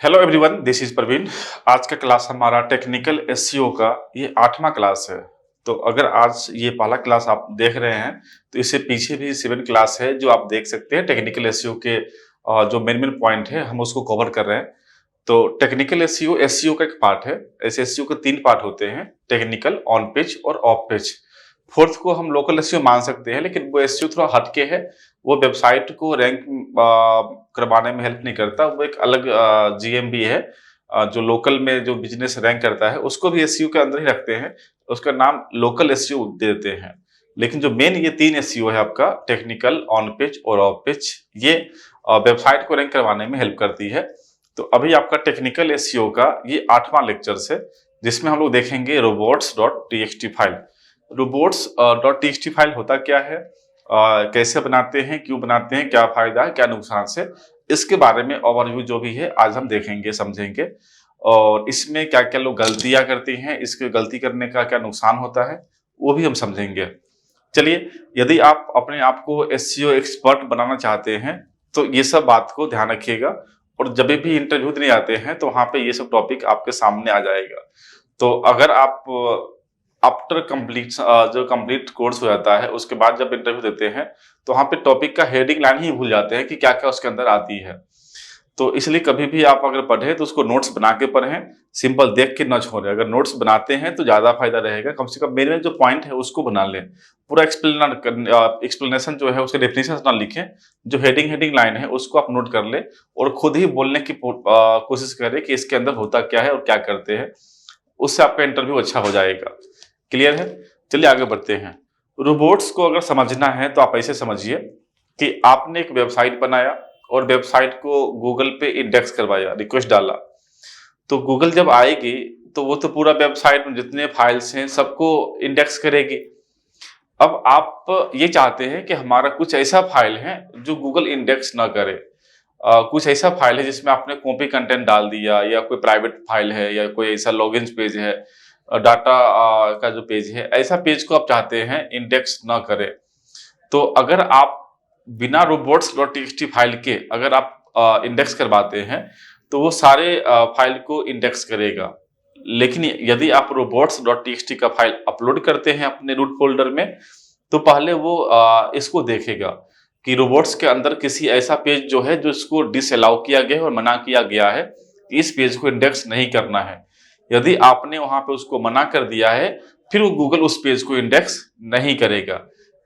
Hello everyone, this is Praveen. आज का class हमारा टेक्निकल एसईओ का ये 8वां क्लास है। तो अगर आज ये पहला क्लास आप देख रहे हैं तो इससे पीछे भी 7 क्लास है जो आप देख सकते हैं। टेक्निकल एसईओ के जो मेन पॉइंट है हम उसको कवर कर रहे हैं। तो टेक्निकल एसईओ एसईओ का एक पार्ट है। ऐसे एसईओ के 3 पार्ट होते हैं, टेक्निकल, ऑन पेज और ऑफ पेज। फोर्थ को हम लोकल एसईओ मान सकते हैं, लेकिन वो एसईओ थोड़ा हटके है। वो वेबसाइट को रैंक करवाने में हेल्प नहीं करता। वो एक अलग जीएमबी है जो लोकल में जो बिजनेस रैंक करता है उसको भी एसईओ के अंदर ही रखते हैं। उसका नाम लोकल एसईओ दे देते हैं। लेकिन जो मेन ये 3 एसईओ है आपका, टेक्निकल, ऑन पेज और ऑफ पेज, ये वेबसाइट को रैंक करवाने में हेल्प करती है। तो अभी आपका टेक्निकल एसईओ का ये 8वां लेक्चर है, जिसमें हम लोग देखेंगे robots.txt फाइल। robots.txt फाइल होता क्या है, कैसे बनाते हैं, क्यों बनाते हैं, क्या फायदा है, क्या नुकसान से, इसके बारे में ओवरव्यू जो भी है आज हम देखेंगे, समझेंगे। और इसमें क्या क्या लोग गलतियां करती हैं, इसके गलती करने का क्या नुकसान होता है वो भी हम समझेंगे। चलिए, यदि आप अपने आप को एसईओ एक्सपर्ट बनाना चाहते हैं तो ये सब बात को ध्यान रखिएगा। और जब भी इंटरव्यू देने आते हैं तो वहां पे ये सब टॉपिक आपके सामने आ जाएगा। तो अगर आप आफ्टर कंप्लीट जो कंप्लीट कोर्स हो जाता है उसके बाद जब इंटरव्यू देते हैं तो वहां पे टॉपिक का हेडिंग लाइन ही भूल जाते हैं कि क्या क्या उसके अंदर आती है। तो इसलिए कभी भी आप अगर पढ़े तो उसको नोट्स बना के पढ़ें, सिंपल देख के न छोड़ें। अगर नोट्स बनाते हैं तो ज्यादा फायदा रहेगा। कम से कम मेरे जो पॉइंट है उसको बना लें। पूरा एक्सप्लेनेशन जो है उसके डेफिनेशन ना लिखें, जो हेडिंग लाइन है उसको आप नोट कर लें और खुद ही बोलने की कोशिश करें कि इसके अंदर होता क्या है और क्या करते हैं। उससे आपका इंटरव्यू अच्छा हो जाएगा। क्लियर है? चलिए आगे बढ़ते हैं। रोबोट्स को अगर समझना है तो आप ऐसे समझिए कि आपने एक वेबसाइट बनाया और वेबसाइट को गूगल पे इंडेक्स करवाया, रिक्वेस्ट डाला। तो गूगल जब आएगी तो वो तो पूरा वेबसाइट में जितने फाइल्स हैं सबको इंडेक्स करेगी। अब आप ये चाहते हैं कि हमारा कुछ ऐसा फाइल है जो गूगल इंडेक्स ना करे। कुछ ऐसा फाइल है जिसमें आपने कॉपी कंटेंट डाल दिया, या कोई प्राइवेट फाइल है, या कोई ऐसा लॉगिन पेज है, डाटा का जो पेज है, ऐसा पेज को आप चाहते हैं इंडेक्स ना करे। तो अगर आप बिना robots.txt फाइल के अगर आप इंडेक्स करवाते हैं तो वो सारे फाइल को इंडेक्स करेगा। लेकिन यदि आप robots.txt का फाइल अपलोड करते हैं अपने रूट फोल्डर में तो पहले वो इसको देखेगा कि रोबोट्स के अंदर किसी ऐसा पेज जो है जो इसको डिसअलाउ किया गया है और मना किया गया है कि इस पेज को इंडेक्स नहीं करना है। यदि आपने वहां पे उसको मना कर दिया है फिर वो गूगल उस पेज को इंडेक्स नहीं करेगा।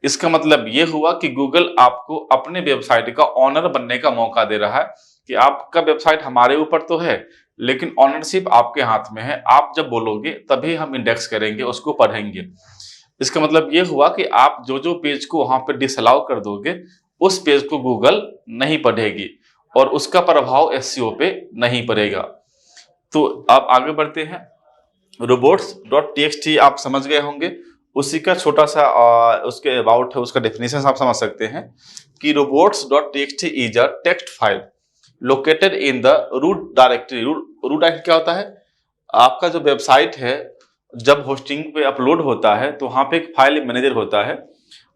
इसका मतलब ये हुआ कि गूगल आपको अपने वेबसाइट का ऑनर बनने का मौका दे रहा है कि आपका वेबसाइट हमारे ऊपर तो है लेकिन ऑनरशिप आपके हाथ में है। आप जब बोलोगे तभी हम इंडेक्स करेंगे, उसको पढ़ेंगे। इसका मतलब ये हुआ कि आप जो जो पेज को वहां पर डिसअलाउ कर दोगे उस पेज को गूगल नहीं पढ़ेगी और उसका प्रभाव एसईओ पे नहीं पड़ेगा। तो आप आगे बढ़ते हैं। robots.txt आप समझ गए होंगे। उसी का छोटा सा उसके अबाउट है, उसका डेफिनेशन आप समझ सकते हैं कि robots.txt is a text file located in the root directory. Root directory क्या होता है? आपका जो वेबसाइट है जब होस्टिंग पे अपलोड होता है तो वहां पे एक फाइल मैनेजर होता है,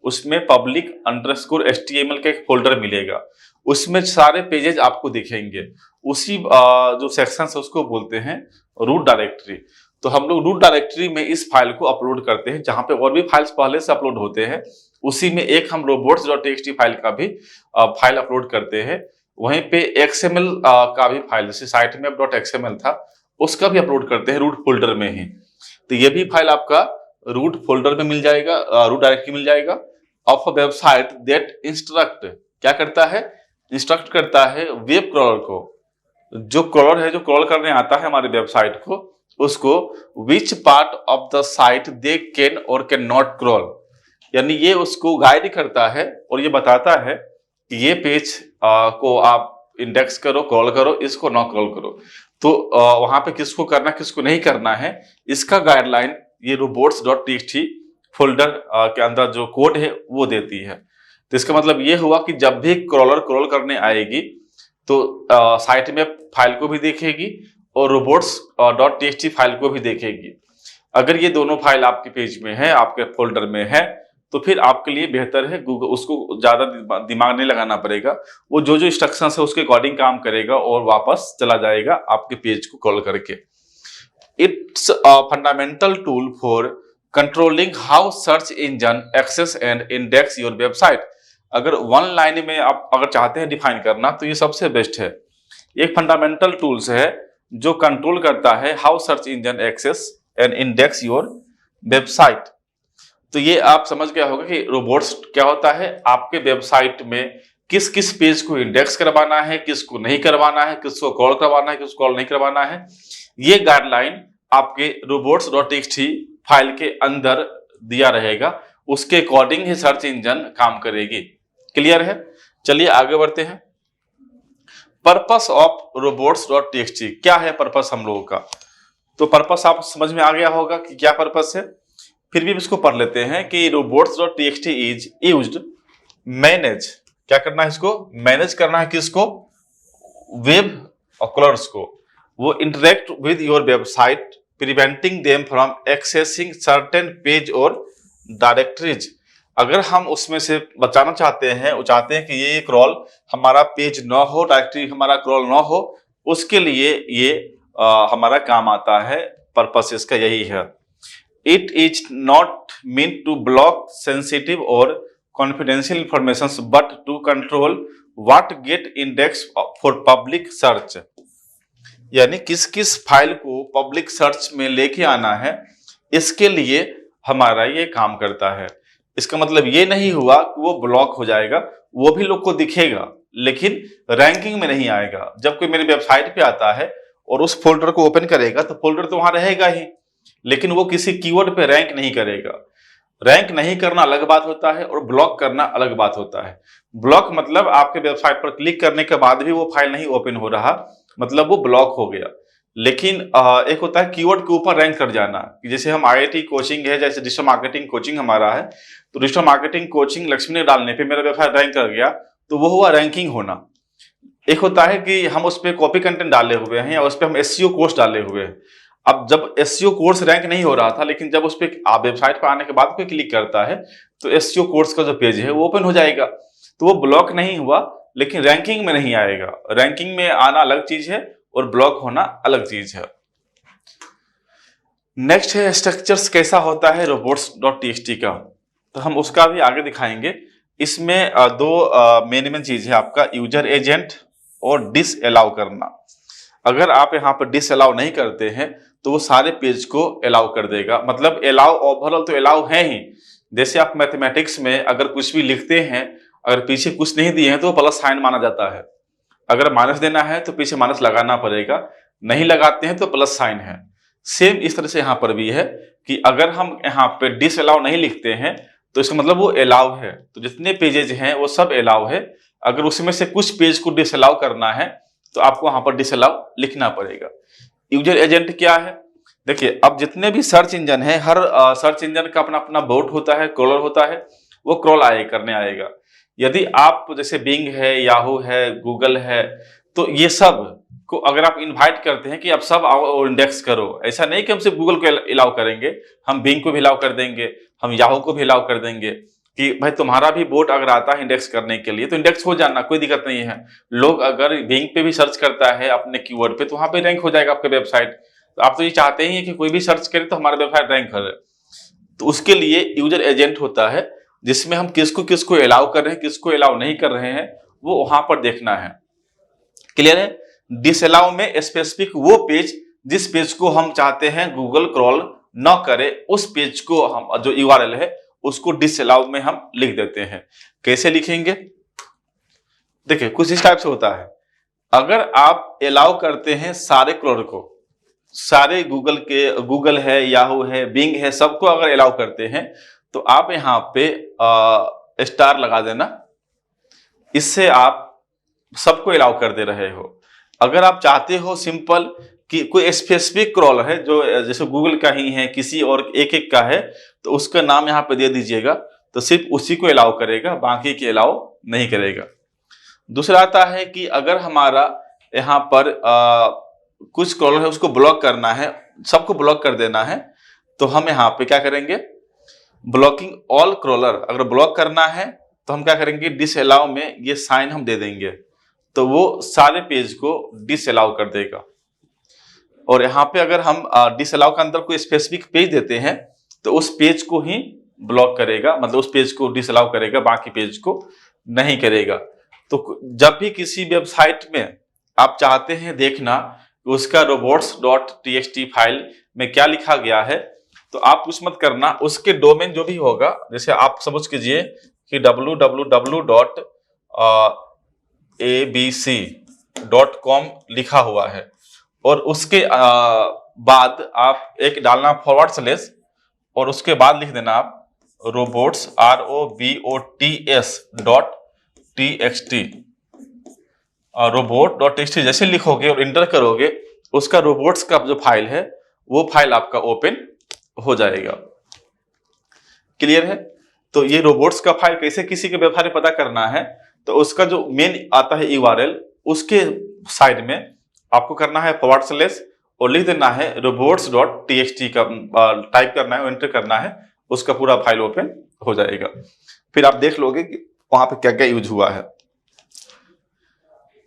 उसमें public_html का एक फोल्डर मिलेगा। उसमें सारे पेजेस आपको दिखेंगे। उसी जो सेक्शन है उसको बोलते हैं रूट डायरेक्टरी। तो हम लोग रूट डायरेक्टरी में इस फाइल को अपलोड करते हैं जहां पे और भी फाइल्स पहले से अपलोड होते हैं। उसी में एक हम robots.txt फाइल का भी फाइल अपलोड करते हैं। वहीं पे XML का भी फाइल, जैसे sitemap.xml था, उसका भी अपलोड करते हैं रूट फोल्डर में ही। तो ये भी फाइल आपका रूट फोल्डर में मिल जाएगा, रूट डायरेक्टरी मिल जाएगा। Of a website that instruct, क्या करता है? इंस्ट्रक्ट करता है वेब क्रॉलर को। जो क्रॉलर है, जो क्रॉल करने आता है हमारे वेबसाइट को, उसको which part of the site they can और कैन नॉट क्रॉल, यानी ये उसको गाइड करता है और ये बताता है कि ये पेज को आप इंडेक्स करो, क्रॉल करो, इसको ना क्रॉल करो। तो वहां पे किसको करना किसको नहीं करना है, इसका गाइडलाइन ये robots.txt फोल्डर के अंदर जो कोड है वो देती है। तो इसका मतलब ये हुआ कि जब भी क्रॉलर क्रॉल करने आएगी तो साइट में फाइल को भी देखेगी और robots.txt फाइल को भी देखेगी। अगर ये दोनों फाइल आपके पेज में है, आपके फोल्डर में है, तो फिर आपके लिए बेहतर है गूगल, उसको ज्यादा दिमाग नहीं लगाना पड़ेगा। वो जो जो इंस्ट्रक्शंस है उसके अकॉर्डिंग काम करेगा और वापस चला जाएगा आपके पेज को कॉल करके। It's a fundamental tool for controlling how search engine access and index your website. अगर वन लाइन में आप अगर चाहते हैं डिफाइन करना तो ये सबसे बेस्ट है। एक फंडामेंटल टूल्स है जो कंट्रोल करता है how search engine access and index your website. तो ये आप समझ गया होगा कि रोबोट्स क्या होता है, आपके वेबसाइट में किस किस पेज को इंडेक्स करवाना है, किसको नहीं करवाना है, किसको कॉल करवाना है, किसको कॉल नहीं करवाना है। ये गाइडलाइन आपके robots.txt फाइल के अंदर दिया रहेगा, उसके अकॉर्डिंग ही सर्च इंजन काम करेगी। क्लियर है? चलिए आगे बढ़ते हैं। पर्पस ऑफ robots.txt, क्या है पर्पस हम लोगों का? तो पर्पस आप समझ में आ गया होगा कि क्या पर्पस है। फिर भी इसको पढ़ लेते हैं कि robots.txt इज यूज्ड मैनेज, क्या करना है इसको? मैनेज करना है किसको? वेब कॉलर्स को। वो interact with your website preventing them from accessing certain page और डायरेक्टरीज। अगर हम उसमें से बचाना चाहते हैं, वो चाहते हैं कि ये क्रॉल हमारा पेज ना हो, डायरेक्टरी हमारा क्रॉल ना हो, उसके लिए ये हमारा काम आता है। पर्पस इसका यही है। It is not mean to block sensitive और confidential information but to control what get index for public search. यानी किस किस फाइल को पब्लिक सर्च में लेके आना है, इसके लिए हमारा ये काम करता है। इसका मतलब ये नहीं हुआ कि वो ब्लॉक हो जाएगा, वो भी लोग को दिखेगा लेकिन रैंकिंग में नहीं आएगा। जब कोई मेरी वेबसाइट पे आता है और उस फोल्डर को ओपन करेगा तो फोल्डर तो वहां रहेगा ही, लेकिन वो किसी कीवर्ड पे रैंक नहीं करेगा। रैंक नहीं करना अलग बात होता है और ब्लॉक करना अलग बात होता है। ब्लॉक मतलब आपके वेबसाइट पर क्लिक करने के बाद भी वो फाइल नहीं ओपन हो रहा, मतलब वो ब्लॉक हो गया। लेकिन एक होता है कीवर्ड के ऊपर रैंक कर जाना, जैसे हम IIT कोचिंग है, जैसे डिजिटल मार्केटिंग कोचिंग हमारा है, तो डिजिटल मार्केटिंग कोचिंग लक्ष्मी ने डालने पे मेरा वेबसाइट रैंक कर गया, तो वो हुआ रैंकिंग होना। एक होता है कि हम उस पर कॉपी कंटेंट डाले हुए हैं या उस पर हम SEO कोर्स डाले हुए हैं। अब जब SEO कोर्स रैंक नहीं हो रहा था, लेकिन जब उस पर आप वेबसाइट पर आने के बाद कोई क्लिक करता है तो SEO कोर्स का जो पेज है वो ओपन हो जाएगा। तो वो ब्लॉक नहीं हुआ, लेकिन रैंकिंग में नहीं आएगा। रैंकिंग में आना अलग चीज है और ब्लॉक होना अलग चीज है। नेक्स्ट है स्ट्रक्चर्स कैसा होता है robots.txt का, तो हम उसका भी आगे दिखाएंगे। इसमें दो मेन चीज है आपका यूजर एजेंट और डिसअलाउ करना। अगर आप यहाँ पर डिसअलाउ नहीं करते हैं तो वो सारे पेज को अलाउ कर देगा। मतलब अलाउ ओवरऑल तो अलाउ है ही। जैसे आप मैथमेटिक्स में अगर कुछ भी लिखते हैं, अगर पीछे कुछ नहीं दिए हैं तो प्लस साइन माना जाता है। अगर माइनस देना है तो पीछे माइनस लगाना पड़ेगा, नहीं लगाते हैं तो प्लस साइन है। सेम इस तरह से यहाँ पर भी है कि अगर हम यहाँ पे डिसअलाउ नहीं लिखते हैं तो इसका मतलब वो अलाउ है। तो जितने पेजेज हैं वो सब अलाउ है। अगर उसमें से कुछ पेज को डिसअलाउ करना है तो आपको वहां पर डिसअलाउ लिखना पड़ेगा। यूजर एजेंट क्या है? देखिए, अब जितने भी सर्च इंजन है, हर सर्च इंजन का अपना अपना बोट होता है, क्रॉलर होता है, वो क्रॉल करने आएगा। यदि आप जैसे बिंग है, याहू है, गूगल है, तो ये सब को अगर आप इनवाइट करते हैं कि आप सब आओ और इंडेक्स करो, ऐसा नहीं कि हम सिर्फ गूगल को अलाउ करेंगे, हम बिंग को भी अलाउ कर देंगे, हम याहू को भी अलाउ कर देंगे कि भाई तुम्हारा भी बोट अगर आता है इंडेक्स करने के लिए तो इंडेक्स हो जाना, कोई दिक्कत नहीं है। लोग अगर बिंग पे भी सर्च करता है अपने कीवर्ड पे तो वहां पे रैंक हो जाएगा आपका वेबसाइट। तो आप तो ये चाहते ही हैं कि कोई भी सर्च करे तो हमारा वेबसाइट रैंक करे। तो उसके लिए यूजर एजेंट होता है जिसमें हम किसको किसको अलाउ कर रहे हैं, किसको अलाउ नहीं कर रहे हैं, वो वहां पर देखना है। क्लियर है? डिसअलाउ में स्पेसिफिक वो पेज जिस पेज को हम चाहते हैं गूगल क्रॉल न करे, उस पेज को हम जो URL है उसको डिसअलाउ में हम लिख देते हैं। कैसे लिखेंगे? देखिए, कुछ इस टाइप से होता है। अगर आप अलाउ करते हैं सारे क्रॉलर को, सारे गूगल है, याहू है, बिंग है, सबको अगर अलाउ करते हैं तो आप यहाँ पे स्टार लगा देना। इससे आप सबको अलाउ कर दे रहे हो। अगर आप चाहते हो सिंपल कि कोई स्पेसिफिक क्रॉलर है जो जैसे गूगल का ही है, किसी और एक एक का है, तो उसका नाम यहाँ पे दे दीजिएगा, तो सिर्फ उसी को अलाउ करेगा, बाकी के अलाउ नहीं करेगा। दूसरा आता है कि अगर हमारा यहाँ पर कुछ क्रॉलर है उसको ब्लॉक करना है, सबको ब्लॉक कर देना है, तो हम यहाँ पे क्या करेंगे? ब्लॉकिंग ऑल क्रॉलर, अगर ब्लॉक करना है तो हम क्या करेंगे, डिसअलाउ में ये साइन हम दे देंगे, तो वो सारे पेज को डिसअलाउ कर देगा। और यहाँ पे अगर हम डिसअलाउ के अंदर कोई स्पेसिफिक पेज देते हैं तो उस पेज को ही ब्लॉक करेगा, मतलब उस पेज को डिसअलाउ करेगा, बाकी पेज को नहीं करेगा। तो जब भी किसी वेबसाइट में आप चाहते हैं देखना उसका robots.txt फाइल में क्या लिखा गया है, तो आप कुछ मत करना, उसके डोमेन जो भी होगा, जैसे आप समझ कीजिए कि www.abc.com लिखा हुआ है, और उसके बाद आप एक डालना फॉरवर्ड / और उसके बाद लिख देना आप robots robots.txt robot.txt जैसे लिखोगे और इंटर करोगे, उसका रोबोट्स का जो फाइल है वो फाइल आपका ओपन हो जाएगा। क्लियर है? तो ये रोबोट्स का फाइल कैसे किसी के वेबसाइट में पता करना है, तो उसका जो मेन आता है URL, उसके साइड में आपको करना है फॉरवर्ड / और लिख देना है robots.txt का टाइप करना है और एंटर करना है, उसका पूरा फाइल ओपन हो जाएगा। फिर आप देख लोगे कि वहां पे क्या क्या यूज हुआ है।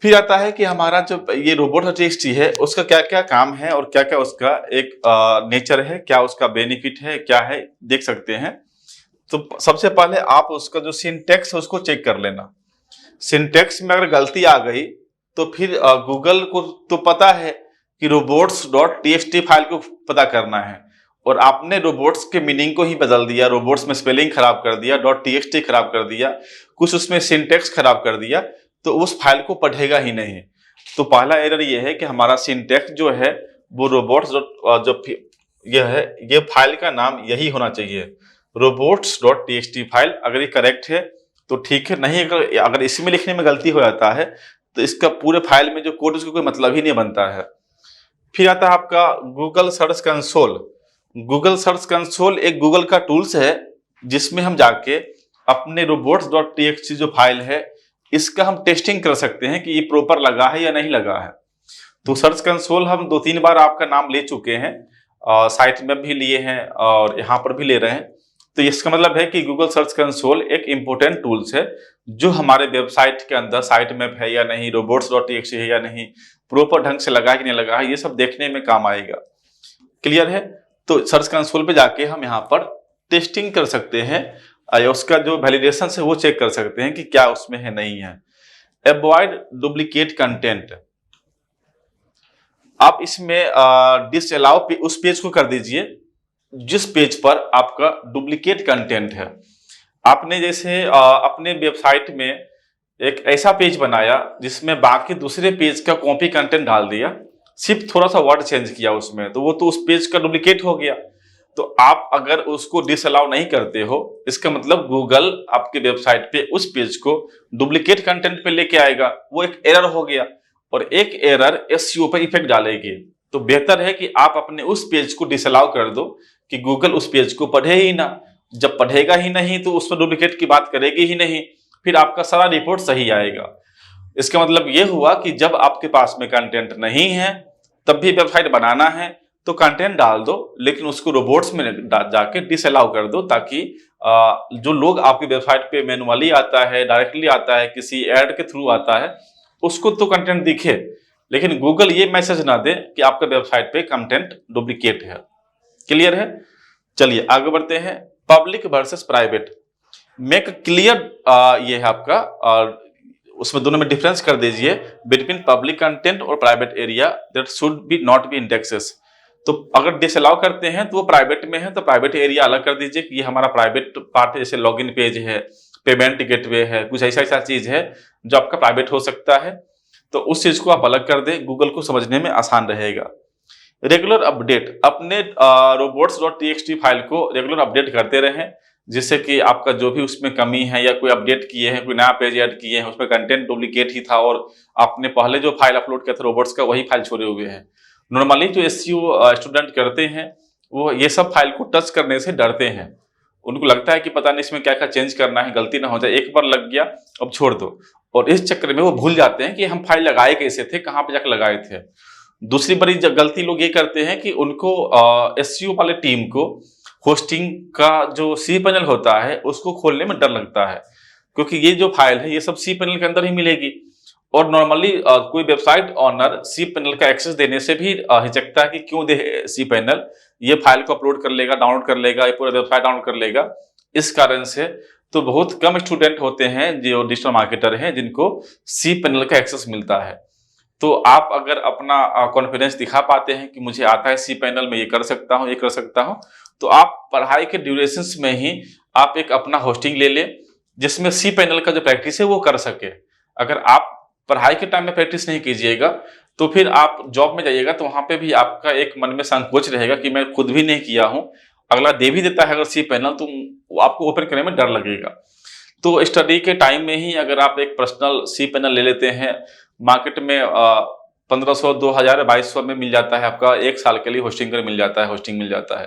फिर आता है कि हमारा जो ये robots.txt है उसका क्या क्या काम है और क्या क्या उसका एक नेचर है, क्या उसका बेनिफिट है, क्या है, देख सकते हैं। तो सबसे पहले आप उसका जो सिंटैक्स है उसको चेक कर लेना। सिंटैक्स में अगर गलती आ गई तो फिर गूगल को तो पता है कि robots.txt फाइल को पता करना है, और आपने रोबोट्स के मीनिंग को ही बदल दिया, रोबोट्स में स्पेलिंग खराब कर दिया, .txt खराब कर दिया, कुछ उसमें सिंटैक्स खराब कर दिया, तो उस फाइल को पढ़ेगा ही नहीं। तो पहला एरर ये है कि हमारा सिंटैक्स जो है वो रोबोट्स जो ये फाइल का नाम यही होना चाहिए, robots.txt फाइल। अगर ये करेक्ट है तो ठीक है, नहीं अगर इसमें लिखने में गलती हो जाता है तो इसका पूरे फाइल में जो कोड उसका कोई मतलब ही नहीं बनता है। फिर आता है आपका Google search console. Google search console एक गूगल का टूल्स है जिसमें हम जाके अपने robots.txt जो फाइल है इसका हम टेस्टिंग कर सकते हैं कि ये प्रॉपर लगा है या नहीं लगा है। तो सर्च कंसोल हम 2-3 बार आपका नाम ले चुके हैं, साइट में भी लिए हैं और यहाँ पर भी ले रहे हैं। तो इसका मतलब है कि गूगल सर्च कंसोल एक इम्पोर्टेंट टूल्स है जो हमारे वेबसाइट के अंदर साइट मैप है या नहीं, robots.txt है या नहीं, प्रॉपर ढंग से लगा है कि नहीं लगा है, ये सब देखने में काम आएगा। क्लियर है? तो सर्च कंसोल पे जाके हम यहाँ पर टेस्टिंग कर सकते हैं, उसका जो वैलिडेशन है वो चेक कर सकते हैं कि क्या उसमें है नहीं है। अवॉइड डुप्लीकेट कंटेंट, आप इसमें डिसअलाउ उस पेज को कर दीजिए जिस पेज पर आपका डुप्लीकेट कंटेंट है। आपने जैसे अपने वेबसाइट में एक ऐसा पेज बनाया जिसमें बाकी दूसरे पेज का कॉपी कंटेंट डाल दिया, सिर्फ थोड़ा सा वर्ड चेंज किया उसमें, तो वो तो उस पेज का डुप्लीकेट हो गया। तो आप अगर उसको डिसअलाउ नहीं करते हो, इसका मतलब गूगल आपके वेबसाइट पे उस पेज को डुप्लीकेट कंटेंट पे लेके आएगा, वो एक एरर हो गया, और एक एरर SEO पर इफेक्ट डालेगी। तो बेहतर है कि आप अपने उस पेज को डिसअलाउ कर दो कि गूगल उस पेज को पढ़े ही ना। जब पढ़ेगा ही नहीं तो उस पर डुप्लीकेट की बात करेगी ही नहीं, फिर आपका सारा रिपोर्ट सही आएगा। इसका मतलब ये हुआ कि जब आपके पास में कंटेंट नहीं है तब भी वेबसाइट बनाना है तो कंटेंट डाल दो, लेकिन उसको रोबोट्स में जाके डिसअलाउ कर दो, ताकि जो लोग आपकी वेबसाइट पे मैनुअली आता है, डायरेक्टली आता है, किसी ऐड के थ्रू आता है, उसको तो कंटेंट दिखे, लेकिन गूगल ये मैसेज ना दे कि आपके वेबसाइट पे कंटेंट डुप्लीकेट है। क्लियर है? चलिए आगे बढ़ते हैं। Public versus private, make clear, ये है आपका, उसमें दोनों में डिफरेंस कर दीजिए बिटवीन पब्लिक कंटेंट और private area that should be not be indexes. तो अगर डिसअलाउ करते हैं तो वो प्राइवेट में है, तो प्राइवेट एरिया अलग कर दीजिए कि ये हमारा प्राइवेट पार्ट है, जैसे लॉगिन पेज है, पेमेंट गेटवे है, कुछ ऐसा चीज है जो आपका प्राइवेट हो सकता है, तो उस चीज को आप अलग कर दें, गूगल को समझने में आसान रहेगा। रेगुलर अपडेट, अपने robots.txt फाइल को रेगुलर अपडेट करते रहें, जिससे कि आपका जो भी उसमें कमी है या कोई अपडेट किए हैं, कोई नया पेज ऐड किए हैं, उसमें कंटेंट डुप्लीकेट ही था और आपने पहले जो फाइल अपलोड किया था रोबोट्स का वही फाइल छोड़े हुए हैं। नॉर्मली जो SEO स्टूडेंट करते हैं वो ये सब फाइल को टच करने से डरते हैं, उनको लगता है कि पता नहीं इसमें क्या क्या चेंज करना है, गलती ना हो जाए, एक बार लग गया अब छोड़ दो, और इस चक्कर में वो भूल जाते हैं कि हम फाइल लगाए कैसे थे, कहाँ पे जाकर लगाए थे। दूसरी बड़ी गलती लोग ये करते हैं कि उनको SEO वाले टीम को होस्टिंग का जो सी पैनल होता है उसको खोलने में डर लगता है, क्योंकि ये जो फाइल है ये सब सी पैनल के अंदर ही मिलेगी। और नॉर्मली कोई वेबसाइट ऑनर सी पैनल का एक्सेस देने से भी हिचकता है कि क्यों दे सी पैनल, ये फाइल को अपलोड कर लेगा, डाउनलोड कर लेगा, ये पूरा वेबसाइट डाउनलोड कर लेगा। इस कारण से तो बहुत कम स्टूडेंट होते हैं जो डिजिटल मार्केटर हैं जिनको सी पैनल का एक्सेस मिलता है। तो आप अगर अपना कॉन्फिडेंस दिखा पाते हैं कि मुझे आता है सी पैनल में, ये कर सकता हूँ, ये कर सकता हूँ, तो आप पढ़ाई के ड्यूरेशंस में ही आप एक अपना होस्टिंग ले लें जिसमें सी पैनल का जो प्रैक्टिस है वो कर सके। अगर आप पढ़ाई के टाइम में प्रैक्टिस नहीं कीजिएगा तो फिर आप जॉब में जाइएगा तो वहां पे भी आपका एक मन में संकोच रहेगा कि मैं खुद भी नहीं किया हूं, अगला दे भी देता है अगर सी पैनल तो आपको ओपन करने में डर लगेगा। तो स्टडी के टाइम में ही अगर आप एक पर्सनल सी पैनल ले लेते हैं, मार्केट में 1500, 2000, 2200 में मिल जाता है, आपका एक साल के लिए होस्टिंग मिल जाता है, होस्टिंग मिल जाता है,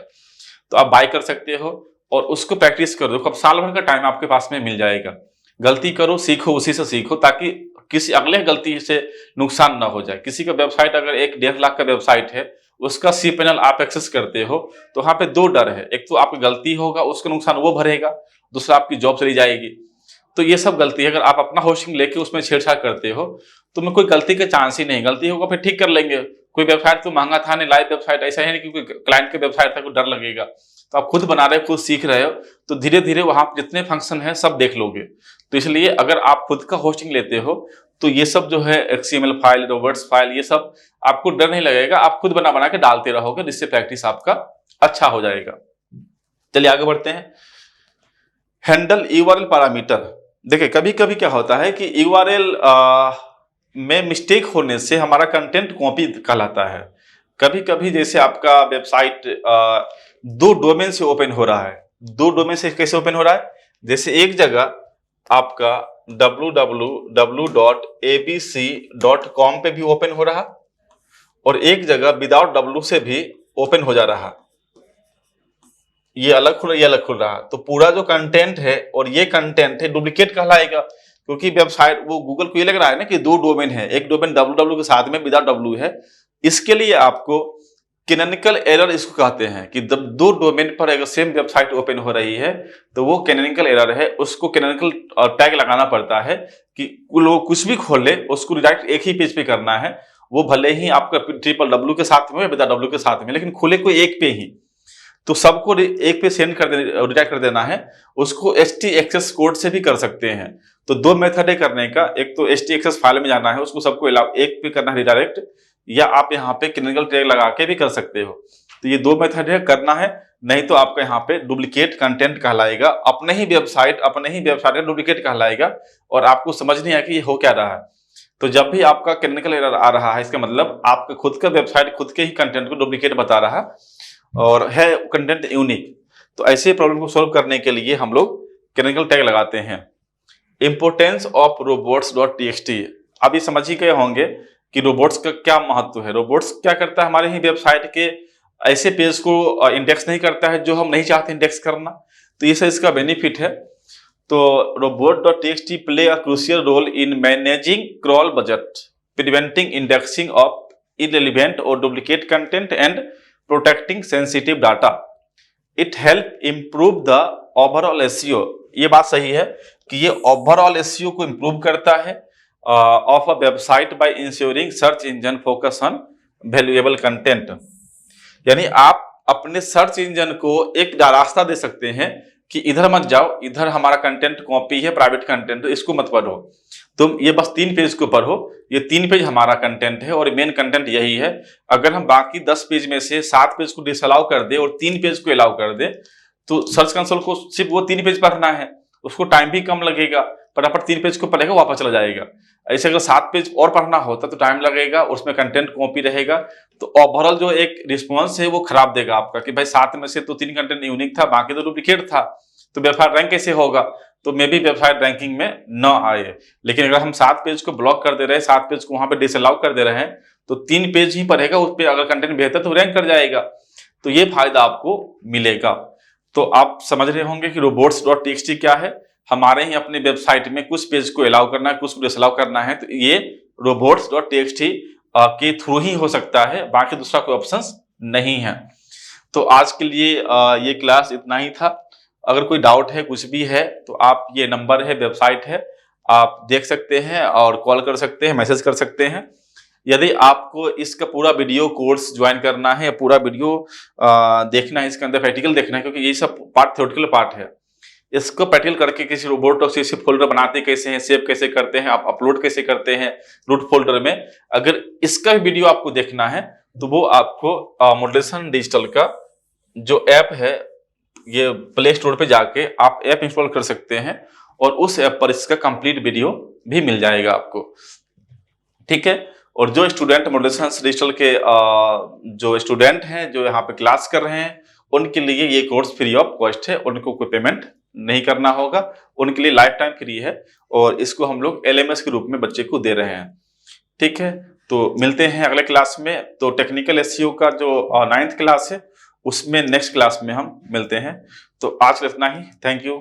तो आप बाय कर सकते हो और उसको प्रैक्टिस कर दो। अब साल भर का टाइम आपके पास में मिल जाएगा। गलती करो, सीखो, उसी से सीखो ताकि किसी अगले गलती से नुकसान ना हो जाए। किसी का वेबसाइट अगर 1-1.5 लाख का वेबसाइट है, उसका सी पैनल आप एक्सेस करते हो तो वहां पे दो डर है, एक तो आपकी गलती होगा, उसका नुकसान वो भरेगा, दूसरा आपकी जॉब चली जाएगी। तो ये सब गलती है। अगर आप अपना होस्टिंग लेके उसमें छेड़छाड़ करते हो तो में कोई गलती का चांस ही नहीं। गलती होगा फिर ठीक कर लेंगे। कोई वेबसाइट तो महंगा था नहीं, लाइव वेबसाइट ऐसा है नहीं क्योंकि क्लाइंट के वेबसाइट था, कोई डर लगेगा। तो आप खुद बना रहे हो, खुद सीख रहे हो, तो धीरे धीरे वहां जितने फंक्शन है सब देख लोगे। तो इसलिए अगर आप खुद का होस्टिंग लेते हो तो ये सब जो है एक्सएमएल फाइल, रोबोट्स फाइल, ये सब आपको डर नहीं लगेगा, आप खुद बना बना के डालते रहोगे, जिससे प्रैक्टिस आपका अच्छा हो जाएगा। चलिए आगे बढ़ते हैं। Handle URL parameter. देखिए कभी कभी क्या होता है कि यूआरएल में मिस्टेक होने से हमारा कंटेंट कॉपी कहलाता है। कभी कभी जैसे आपका वेबसाइट दो डोमेन से ओपन हो रहा है। दो डोमेन से कैसे ओपन हो रहा है? जैसे एक जगह आपका www.abc.com पे भी ओपन हो रहा और एक जगह विदाउट w से भी ओपन हो जा रहा। ये अलग खुल रहा, ये अलग खुल रहा। तो पूरा जो कंटेंट है और ये कंटेंट है डुप्लीकेट कहलाएगा, क्योंकि वेबसाइट वो गूगल को ये लग रहा है ना कि दो डोमेन है, एक डोमेन www के साथ में विदाउट w है। इसके लिए आपको कैनोनिकल एरर इसको कहते हैं कि जब दो डोमेन पर अगर सेम वेबसाइट ओपन हो रही है तो वो कैनोनिकल एरर है। उसको कैनोनिकल टैग लगाना पड़ता है कि वो कुछ भी खोले उसको रिडायरेक्ट एक ही पेज पे करना है, वो भले ही आपका www के साथ में विदाउट w के साथ में, लेकिन खुले कोई एक पे ही। तो सबको एक पे सेंड कर रिडायरेक्ट कर देना है। उसको htaccess कोड से भी कर सकते हैं। तो दो मेथड है करने का, एक तो htaccess फाइल में जाना है, उसको सबको एक पे करना है रिडायरेक्ट, या आप यहाँ पे कैनोनिकल टैग लगा के भी कर सकते हो। तो ये दो मेथड है करना है, नहीं तो आपका यहाँ पे डुप्लीकेट कंटेंट कहलाएगा, अपने ही वेबसाइट का डुप्लीकेट कहलाएगा और आपको समझ नहीं आया कि ये हो क्या रहा है। तो जब भी आपका कैनोनिकल एरर आ रहा है, इसका मतलब आपका खुद का वेबसाइट खुद के ही कंटेंट को डुप्लीकेट बता रहा और है कंटेंट यूनिक। तो ऐसे प्रॉब्लम को सॉल्व करने के लिए हम लोग कैनोनिकल टैग लगाते हैं। Importance of robots.txt। अब ये समझ ही गए होंगे कि रोबोट्स का क्या महत्व है। रोबोट्स क्या करता है, हमारे ही वेबसाइट के ऐसे पेज को इंडेक्स नहीं करता है जो हम नहीं चाहते इंडेक्स करना। तो ये सब इसका बेनिफिट है। तो robot.txt play a crucial role in managing crawl budget, preventing indexing of irrelevant और duplicate content and protecting sensitive data. It help improve the overall SEO. ये बात सही है कि ये ओवरऑल एसईओ को इम्प्रूव करता है of a website by ensuring search engine focus on valuable content. यानी आप अपने सर्च इंजन को एक रास्ता दे सकते हैं कि इधर मत जाओ, इधर हमारा कंटेंट कॉपी है, प्राइवेट कंटेंट, तो इसको मत पढ़ो, तुम ये बस 3 पेज को पढ़ो, ये 3 पेज हमारा कंटेंट है और मेन कंटेंट यही है। अगर हम बाकी 10 पेज में से 7 पेज को डिसअलाउ कर दे और 3 पेज को अलाउ कर दे तो सर्च कंसोल को सिर्फ वो 3 पेज पढ़ना है, उसको टाइम भी कम लगेगा, फटाफट 3 पेज को पढ़ेगा, वापस चला जाएगा। ऐसे अगर 7 पेज और पढ़ना होता तो टाइम लगेगा, उसमें कंटेंट कॉपी रहेगा, तो ओवरऑल जो एक रिस्पॉन्स है वो खराब देगा आपका कि भाई 7 में से तो 3 कंटेंट यूनिक था, बाकी तो डुप्लीकेट था, तो वेबसाइट रैंक कैसे होगा? तो मे भी वेबसाइट रैंकिंग में न आए। लेकिन अगर हम 7 पेज को ब्लॉक कर दे रहे हैं, 7 पेज को वहां पे डिसअलाउ कर दे रहे हैं, तो 3 पेज ही पढ़ेगा, उस पर अगर कंटेंट बेहतर तो रैंक कर जाएगा। तो ये फायदा आपको मिलेगा। तो आप समझ रहे होंगे कि robots.txt क्या है। हमारे ही अपने वेबसाइट में कुछ पेज को अलाउ करना है, कुछ को डिसअलाउ करना है, तो ये robots.txt के थ्रू ही हो सकता है, बाकी दूसरा कोई ऑप्शन नहीं है। तो आज के लिए ये क्लास इतना ही था। अगर कोई डाउट है, कुछ भी है, तो आप, ये नंबर है, वेबसाइट है, आप देख सकते हैं और कॉल कर सकते हैं, मैसेज कर सकते हैं। यदि आपको इसका पूरा वीडियो कोर्स ज्वाइन करना है या पूरा वीडियो देखना है, इसके अंदर प्रैक्टिकल देखना है, क्योंकि ये सब पार्ट थ्योरेटिकल पार्ट है। इसको प्रैक्टिकल करके किसी रोबोट और सीसी फोल्डर बनाते कैसे हैं, सेव कैसे करते हैं, आप अपलोड कैसे करते हैं रूट फोल्डर में, अगर इसका भी वीडियो आपको देखना है तो वो आपको मोटिवेशन डिजिटल का जो ऐप है, ये प्ले स्टोर पे जाके आप ऐप इंस्टॉल कर सकते हैं और उस ऐप पर इसका कंप्लीट वीडियो भी मिल जाएगा आपको। ठीक है। और जो स्टूडेंट मोटिवेशन डिजिटल के जो स्टूडेंट हैं जो यहाँ पे क्लास कर रहे हैं, उनके लिए ये कोर्स फ्री ऑफ कॉस्ट है, उनको कोई पेमेंट नहीं करना होगा, उनके लिए लाइफ टाइम फ्री है और इसको हम लोग एलएमएस के रूप में बच्चे को दे रहे हैं। ठीक है। तो मिलते हैं अगले क्लास में। तो टेक्निकल एसईओ का जो 9th क्लास है, उसमें नेक्स्ट क्लास में हम मिलते हैं। तो आज के लिए इतना ही। Thank you.